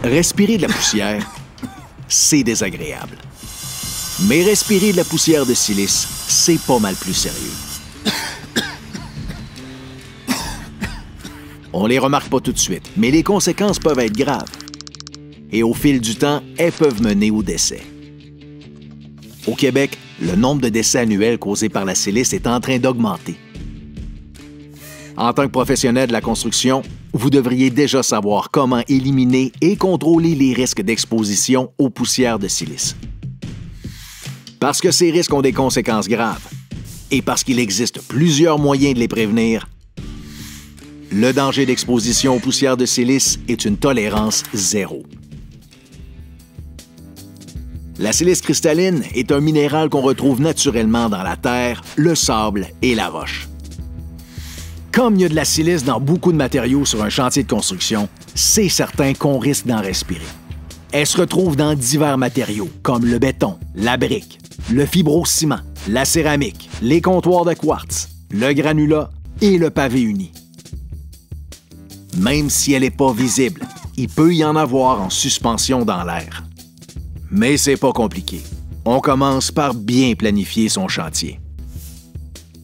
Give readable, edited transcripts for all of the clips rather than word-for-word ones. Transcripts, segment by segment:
Respirer de la poussière, c'est désagréable. Mais respirer de la poussière de silice, c'est pas mal plus sérieux. On les remarque pas tout de suite, mais les conséquences peuvent être graves. Et au fil du temps, elles peuvent mener au décès. Au Québec, le nombre de décès annuels causés par la silice est en train d'augmenter. En tant que professionnel de la construction, vous devriez déjà savoir comment éliminer et contrôler les risques d'exposition aux poussières de silice. Parce que ces risques ont des conséquences graves et parce qu'il existe plusieurs moyens de les prévenir, le danger d'exposition aux poussières de silice est une tolérance zéro. La silice cristalline est un minéral qu'on retrouve naturellement dans la terre, le sable et la roche. Comme il y a de la silice dans beaucoup de matériaux sur un chantier de construction, c'est certain qu'on risque d'en respirer. Elle se retrouve dans divers matériaux comme le béton, la brique, le fibrociment, la céramique, les comptoirs de quartz, le granulat et le pavé uni. Même si elle n'est pas visible, il peut y en avoir en suspension dans l'air. Mais c'est pas compliqué. On commence par bien planifier son chantier.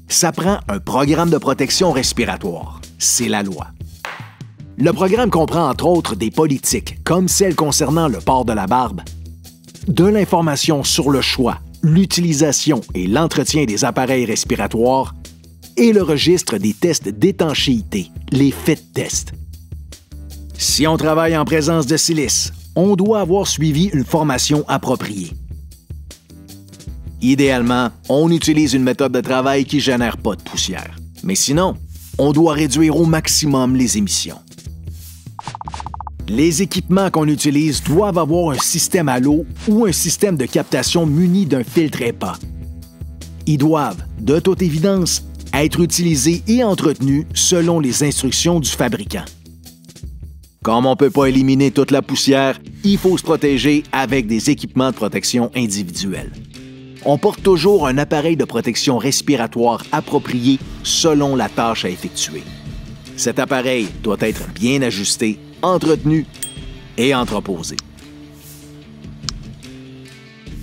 Ça prend un programme de protection respiratoire. C'est la loi. Le programme comprend entre autres des politiques, comme celle concernant le port de la barbe, de l'information sur le choix, l'utilisation et l'entretien des appareils respiratoires et le registre des tests d'étanchéité, les FIT tests. Si on travaille en présence de silice, on doit avoir suivi une formation appropriée. Idéalement, on utilise une méthode de travail qui ne génère pas de poussière. Mais sinon, on doit réduire au maximum les émissions. Les équipements qu'on utilise doivent avoir un système à l'eau ou un système de captation muni d'un filtre HEPA. Ils doivent, de toute évidence, être utilisés et entretenus selon les instructions du fabricant. Comme on ne peut pas éliminer toute la poussière, il faut se protéger avec des équipements de protection individuels. On porte toujours un appareil de protection respiratoire approprié selon la tâche à effectuer. Cet appareil doit être bien ajusté, entretenu et entreposé.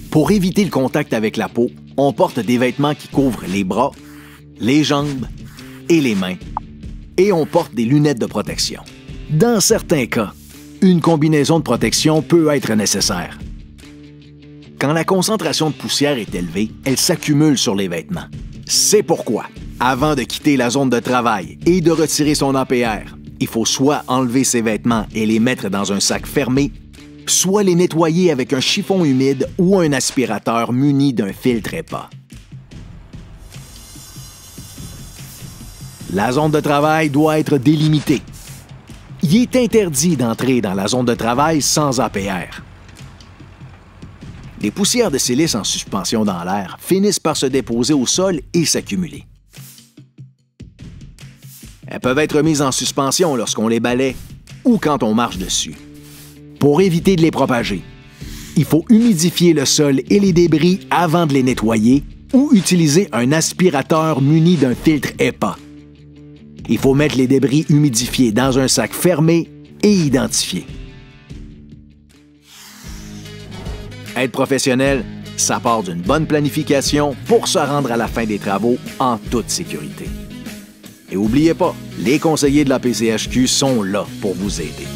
Pour éviter le contact avec la peau, on porte des vêtements qui couvrent les bras, les jambes et les mains, et on porte des lunettes de protection. Dans certains cas, une combinaison de protection peut être nécessaire. Quand la concentration de poussière est élevée, elle s'accumule sur les vêtements. C'est pourquoi, avant de quitter la zone de travail et de retirer son APR, il faut soit enlever ses vêtements et les mettre dans un sac fermé, soit les nettoyer avec un chiffon humide ou un aspirateur muni d'un filtre HEPA. La zone de travail doit être délimitée. Il est interdit d'entrer dans la zone de travail sans APR. Les poussières de silice en suspension dans l'air finissent par se déposer au sol et s'accumuler. Elles peuvent être mises en suspension lorsqu'on les balaie ou quand on marche dessus. Pour éviter de les propager, il faut humidifier le sol et les débris avant de les nettoyer ou utiliser un aspirateur muni d'un filtre HEPA. Il faut mettre les débris humidifiés dans un sac fermé et identifié. Être professionnel, ça part d'une bonne planification pour se rendre à la fin des travaux en toute sécurité. Et n'oubliez pas, les conseillers de la PCHQ sont là pour vous aider.